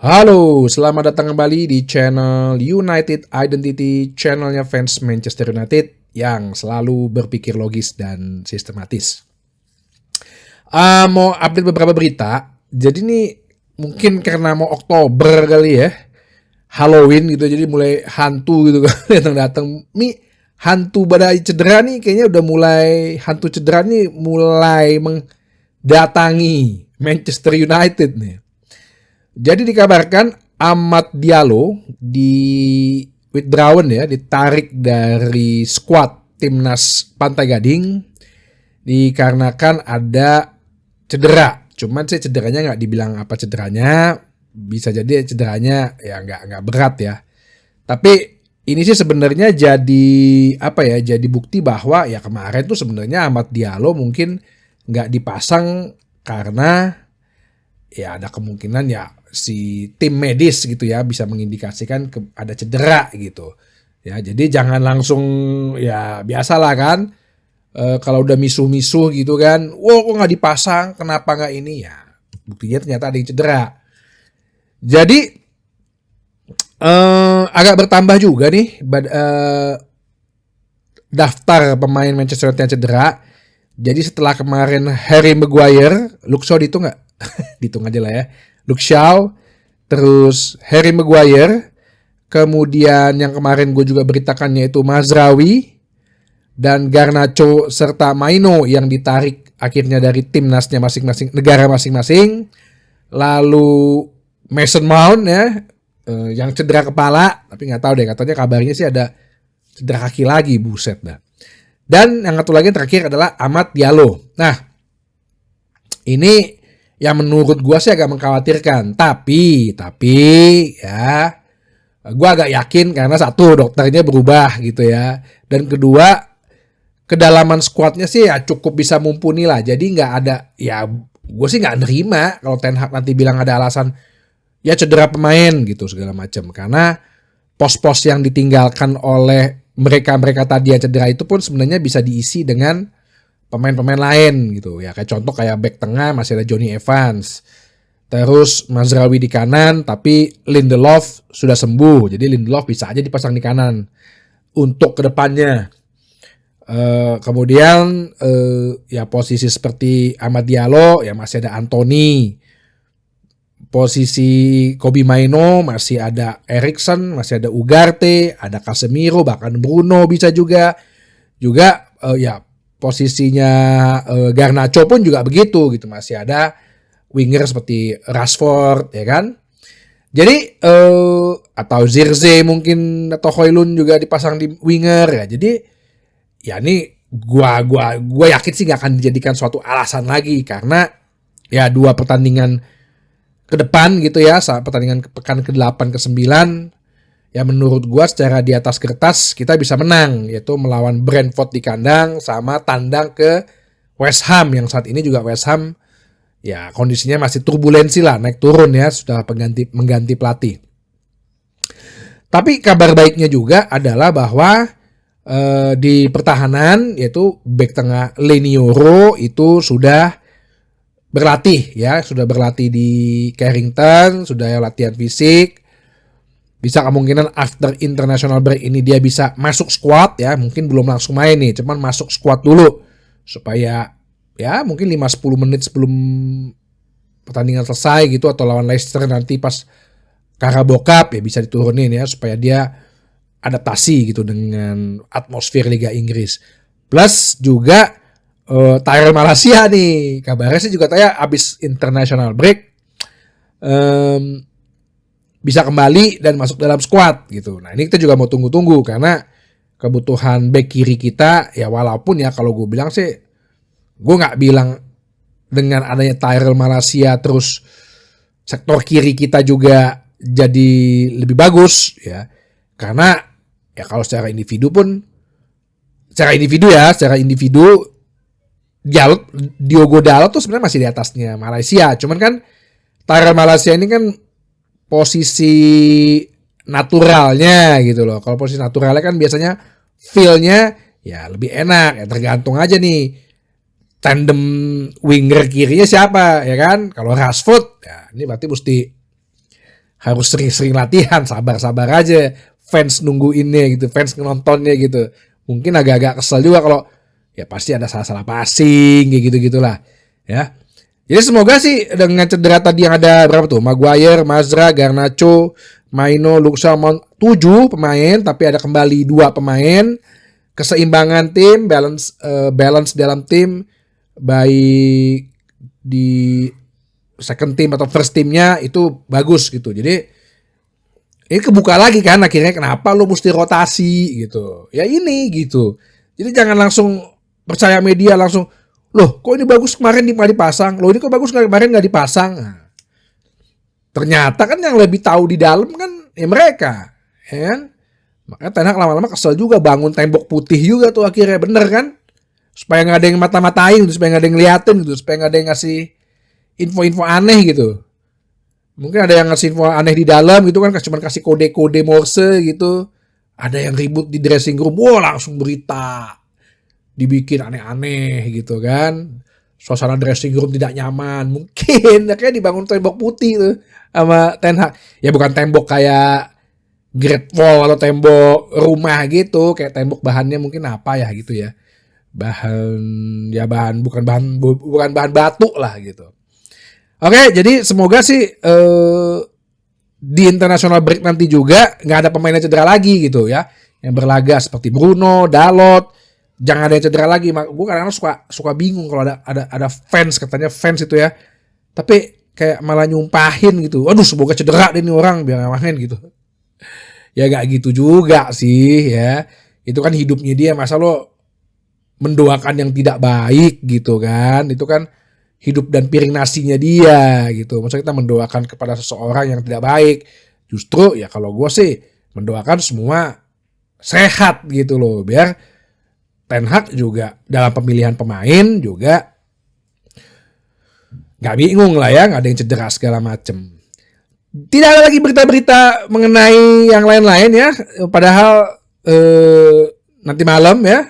Halo, selamat datang kembali di channel United Identity, channelnya fans Manchester United yang selalu berpikir logis dan sistematis. Mau update beberapa berita. Jadi nih mungkin karena mau Oktober kali ya, Halloween gitu, jadi mulai hantu gitu kan datang-datang. Nih hantu badai cedera nih kayaknya udah mulai, hantu cedera nih mulai mendatangi Manchester United nih. Jadi dikabarkan Amad Diallo withdrawn ya, ditarik dari skuad timnas Pantai Gading dikarenakan ada cedera. Cuman sih cederanya nggak dibilang apa cederanya, bisa jadi cederanya ya nggak berat ya. Tapi ini sih sebenarnya jadi apa ya? Jadi bukti bahwa ya kemarin tuh sebenarnya Amad Diallo mungkin nggak dipasang karena ya ada kemungkinan ya si tim medis gitu ya bisa mengindikasikan ada cedera gitu ya. Jadi jangan langsung ya biasalah kan, kalau udah misuh-misuh gitu kan, wah kok nggak dipasang, kenapa nggak ini ya, buktinya ternyata ada yang cedera. Jadi agak bertambah juga nih daftar pemain Manchester United yang cedera. Jadi setelah kemarin Harry Maguire, Luke Shaw dihitung nggak? Dihitung aja lah ya. Luke Shaw, terus Harry Maguire, kemudian yang kemarin gue juga beritakan yaitu Mazraoui, dan Garnacho serta Maino yang ditarik akhirnya dari timnasnya masing-masing, negara masing-masing. Lalu Mason Mount ya, yang cedera kepala, tapi nggak tahu deh, katanya kabarnya sih ada cedera kaki lagi, buset dah. Dan yang satu lagi yang terakhir adalah Amad Diallo. Nah, ini yang menurut gue sih agak mengkhawatirkan. Tapi ya, gue agak yakin karena satu, dokternya berubah gitu ya. Dan kedua, kedalaman skuadnya sih ya cukup bisa mumpuni lah. Jadi nggak ada, ya gue sih nggak nerima kalau Ten Hag nanti bilang ada alasan ya cedera pemain gitu segala macam. Karena pos-pos yang ditinggalkan oleh mereka tadi yang cedera itu pun sebenarnya bisa diisi dengan pemain-pemain lain gitu ya. Kayak contoh kayak back tengah masih ada Johnny Evans, terus Mazraoui di kanan, tapi Lindelof sudah sembuh, jadi Lindelof bisa aja dipasang di kanan untuk kedepannya. Kemudian ya posisi seperti Amad Diallo ya masih ada Anthony, posisi Kobbie Mainoo masih ada Eriksen, masih ada Ugarte, ada Casemiro, bahkan Bruno bisa juga ya posisinya Garnacho pun juga begitu gitu, masih ada winger seperti Rashford ya kan. Jadi atau Zirkzee mungkin atau Højlund juga dipasang di winger ya. Jadi ya ini gua yakin sih gak akan dijadikan suatu alasan lagi karena ya 2 pertandingan ke depan gitu ya, saat pertandingan pekan ke-8 ke-9 ya menurut gua secara di atas kertas kita bisa menang, yaitu melawan Brentford di kandang sama tandang ke West Ham, yang saat ini juga West Ham ya kondisinya masih turbulensi lah, naik turun ya, sudah mengganti pelatih. Tapi kabar baiknya juga adalah bahwa di pertahanan yaitu back tengah Leny Yoro itu sudah berlatih ya, sudah berlatih di Carrington, sudah ya latihan fisik. Bisa kemungkinan after international break ini dia bisa masuk squad ya, mungkin belum langsung main nih, cuman masuk squad dulu supaya ya mungkin 5-10 menit sebelum pertandingan selesai gitu, atau lawan Leicester nanti pas Carabao Cup ya bisa diturunin ya supaya dia adaptasi gitu dengan atmosfer Liga Inggris. Plus juga Tyrell Malacia nih, kabarnya sih juga abis international break bisa kembali dan masuk dalam squad gitu. Nah ini kita juga mau tunggu-tunggu karena kebutuhan back kiri kita ya, walaupun ya kalau gue bilang sih, gue nggak bilang dengan adanya Tyrell Malacia terus sektor kiri kita juga jadi lebih bagus ya, karena ya kalau secara individu Diogo Dalot tuh sebenarnya masih di atasnya Malaysia. Cuman kan Tyrell Malacia ini kan posisi naturalnya gitu loh. Kalau posisi naturalnya kan biasanya feel-nya ya lebih enak ya, tergantung aja nih tandem winger kirinya siapa ya kan. Kalau Rashford ya ini berarti mesti harus sering-sering latihan, sabar-sabar aja fans nungguinnya gitu, fans nontonnya gitu. Mungkin agak-agak kesel juga kalau ya pasti ada salah-salah passing kayak gitu-gitulah ya. Jadi semoga sih dengan cedera tadi yang ada berapa tuh? Maguire, Mazra, Garnacho, Maino, Luxa, Mount, 7 pemain tapi ada kembali 2 pemain. Keseimbangan tim, balance dalam tim baik di second team atau first teamnya itu bagus gitu. Jadi ini kebuka lagi kan akhirnya kenapa lo mesti rotasi gitu. Ya ini gitu. Jadi jangan langsung percaya media langsung, loh kok ini bagus kemarin dipasang, loh ini kok bagus kemarin nggak dipasang. Nah, ternyata kan yang lebih tahu di dalam kan ya mereka, ya kan? Makanya Ten Hag lama-lama kesel juga bangun tembok putih juga tuh akhirnya, bener kan? Supaya nggak ada yang mata-matain gitu, supaya nggak ada yang ngeliatin gitu, supaya nggak ada yang ngasih info-info aneh gitu. Mungkin ada yang ngasih info aneh di dalam gitu kan, cuma kasih kode-kode Morse gitu. Ada yang ribut di dressing room, wah langsung berita. Dibikin aneh-aneh gitu kan. Suasana dressing room tidak nyaman. Mungkin kayak dibangun tembok putih tuh sama Ten Hag. Ya bukan tembok kayak Great Wall atau tembok rumah gitu, kayak tembok bahannya mungkin apa ya gitu ya. Bukan bahan batu lah gitu. Oke, jadi semoga sih di international break nanti juga nggak ada pemainnya cedera lagi gitu ya. Yang berlaga seperti Bruno, Dalot, jangan ada yang cedera lagi. Gue kadang-kadang suka bingung kalau ada fans, katanya fans itu ya. Tapi kayak malah nyumpahin gitu. Aduh, semoga cedera deh nih orang biar nggak main gitu. Ya nggak gitu juga sih ya. Itu kan hidupnya dia, masa lo mendoakan yang tidak baik gitu kan. Itu kan hidup dan piring nasinya dia gitu. Maksudnya kita mendoakan kepada seseorang yang tidak baik. Justru ya kalau gue sih mendoakan semua sehat gitu loh. Biar Ten Hag juga dalam pemilihan pemain juga gak bingung lah ya. Gak ada yang cedera segala macem. Tidak ada lagi berita-berita mengenai yang lain-lain ya. Padahal nanti malam ya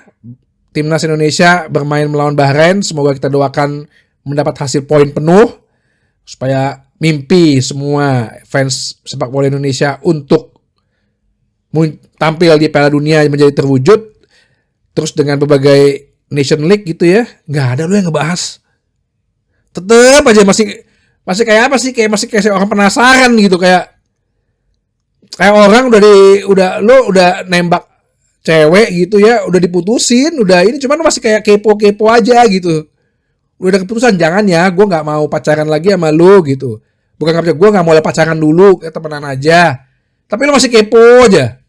Timnas Indonesia bermain melawan Bahrain. Semoga kita doakan mendapat hasil poin penuh supaya mimpi semua fans sepak bola Indonesia untuk tampil di Piala Dunia menjadi terwujud. Terus dengan berbagai Nation League gitu ya, nggak ada lo yang ngebahas. Tetep aja masih kayak apa sih, kayak masih kayak orang penasaran gitu, kayak orang udah nembak cewek gitu ya, udah diputusin, udah ini cuman masih kayak kepo aja gitu. Udah ada keputusan, jangan ya, gue nggak mau pacaran lagi sama lu gitu. Bukan nggak, gue nggak mau pacaran dulu, kayak temenan aja. Tapi lu masih kepo aja.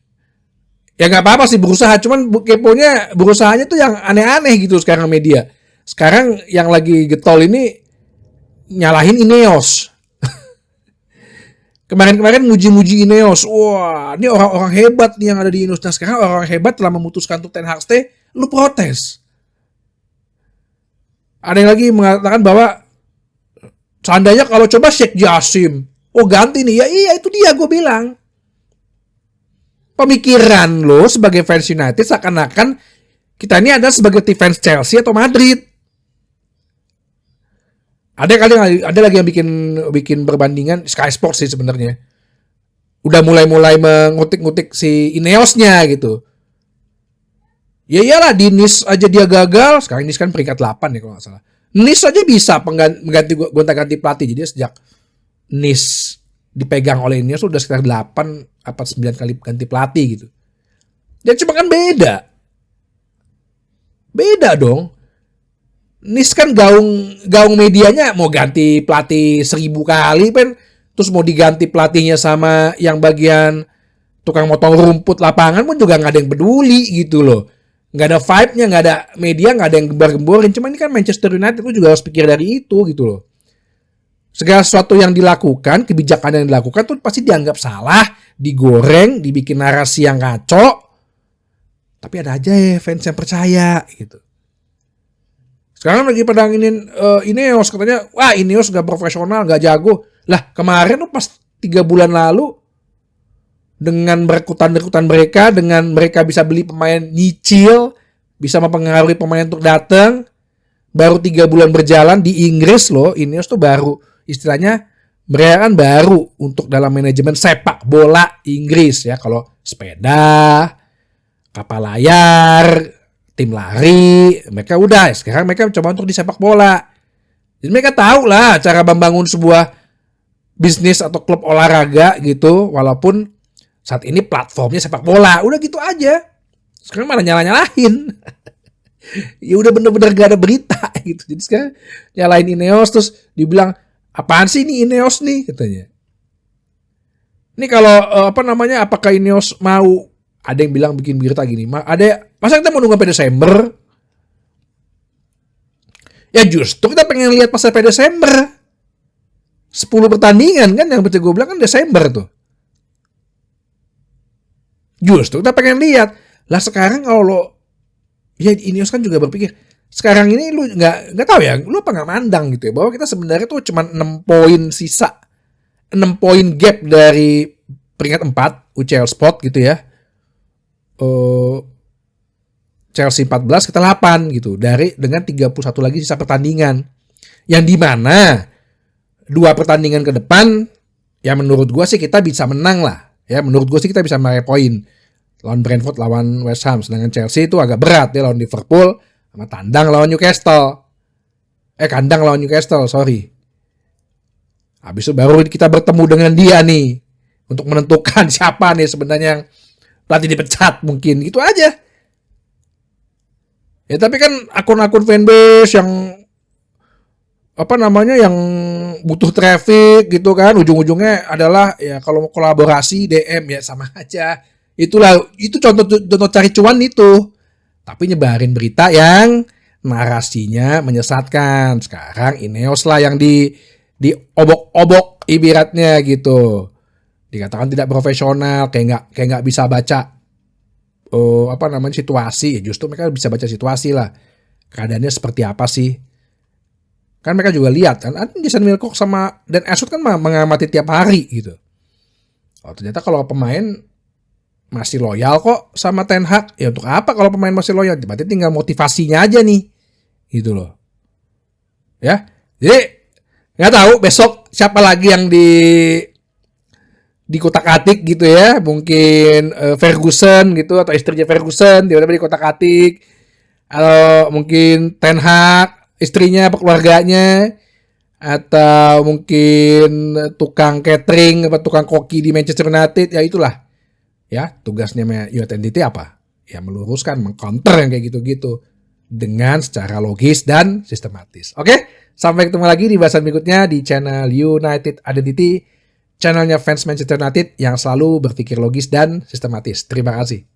Ya nggak apa-apa sih berusaha, cuman berusahanya tuh yang aneh-aneh gitu sekarang media. Sekarang yang lagi getol ini nyalahin Ineos. Kemarin muji-muji Ineos. Wah, ini orang-orang hebat nih yang ada di Ineos. Nah sekarang orang hebat telah memutuskan untuk Ten Hag stay, lu protes. Ada yang lagi mengatakan bahwa seandainya kalau coba Sheikh Jassim, oh ganti nih, ya iya itu dia gue bilang. Pemikiran lo sebagai fans United seakan-akan kita ini ada sebagai fans Chelsea atau Madrid. Ada lagi yang bikin perbandingan Sky Sports sih sebenarnya. Udah mulai mengutik-ngutik si Ineosnya gitu. Ya iyalah, di Nice aja dia gagal. Sekarang Nice kan peringkat 8 ya kalau nggak salah. Nice aja bisa gonta-ganti pelatih. Jadi sejak Nice dipegang oleh Ineos sudah sekitar 8 apa 9 kali ganti pelatih gitu. Ya cuma kan beda dong. Nice kan gaung medianya mau ganti pelatih 1000 kali kan, terus mau diganti pelatihnya sama yang bagian tukang motong rumput lapangan pun juga nggak ada yang peduli gitu loh. Nggak ada vibe-nya, nggak ada media, nggak ada yang gembar-gemborin. Cuma ini kan Manchester United, lu juga harus pikir dari itu gitu loh. Segala sesuatu yang dilakukan, kebijakan yang dilakukan tuh pasti dianggap salah, digoreng, dibikin narasi yang ngaco. Tapi ada aja ya fans yang percaya gitu. Sekarang lagi pada nginin Ineos, katanya, wah Ineos gak profesional, gak jago. Lah kemarin tuh pas 3 bulan lalu, dengan berekutan mereka, dengan mereka bisa beli pemain nyicil, bisa mempengaruhi pemain untuk datang, baru 3 bulan berjalan di Inggris loh, Ineos tuh baru istilahnya Mereka kan baru untuk dalam manajemen sepak bola Inggris ya. Kalau sepeda, kapal layar, tim lari, mereka udah. Sekarang mereka coba untuk di sepak bola. Jadi mereka tahu lah cara membangun sebuah bisnis atau klub olahraga gitu. Walaupun saat ini platformnya sepak bola. Udah gitu aja. Sekarang malah nyalah-nyalahin. Ya udah bener-bener gak ada berita gitu. Jadi sekarang nyalain Ineos terus dibilang, apaan sih ini Ineos nih katanya. Ini kalau apakah Ineos mau, ada yang bilang bikin berita gini, masa kita mau nunggu sampai Desember? Ya justru kita pengen lihat pas sampai Desember. 10 pertandingan kan yang seperti gue bilang kan Desember tuh. Justru kita pengen lihat. Lah sekarang kalau ya Ineos kan juga berpikir, sekarang ini lu nggak tahu ya, lu apa nggak mandang gitu ya, bahwa kita sebenarnya tuh cuma 6 poin sisa, 6 poin gap dari peringkat 4 UCL Sport gitu ya. Chelsea 14, kita 8 gitu, dengan 31 lagi sisa pertandingan, yang dimana 2 pertandingan ke depan ya menurut gue sih kita bisa menang lah ya, menurut gue sih kita bisa meraih poin. Lawan Brentford, lawan West Ham. Sedangkan Chelsea itu agak berat ya, lawan Liverpool sama tandang lawan Newcastle. Kandang lawan Newcastle, sorry. Habis itu baru kita bertemu dengan dia nih untuk menentukan siapa nih sebenarnya yang pelatih dipecat, mungkin gitu aja. Ya tapi kan akun-akun fanbase yang yang butuh traffic gitu kan, ujung-ujungnya adalah ya kalau mau kolaborasi DM ya sama aja. Itu contoh cari cuan itu. Tapi nyebarin berita yang narasinya menyesatkan. Sekarang Ineos lah yang diobok-obok ibaratnya gitu. Dikatakan tidak profesional, kayak nggak bisa baca situasi. Ya justru mereka bisa baca situasi lah. Keadaannya seperti apa sih? Kan mereka juga lihat kan, Jason Wilcock sama Dan Ashwood kan mengamati tiap hari gitu. Oh, ternyata kalau pemain masih loyal kok sama Ten Hag, ya untuk apa kalau pemain masih loyal? Berarti tinggal motivasinya aja nih, gitu loh. Ya, jadi nggak tahu besok siapa lagi yang di kotak-atik gitu ya, mungkin Ferguson gitu atau istrinya Ferguson tiba-tiba di kotak-atik, atau mungkin Ten Hag, istrinya apa keluarganya, atau mungkin tukang catering atau tukang koki di Manchester United, ya itulah. Ya, tugasnya United Entity apa? Ya meluruskan, mengcounter yang kayak gitu-gitu dengan secara logis dan sistematis. Oke, sampai ketemu lagi di bahasan berikutnya di channel United Identity, channelnya fans Manchester United yang selalu berpikir logis dan sistematis. Terima kasih.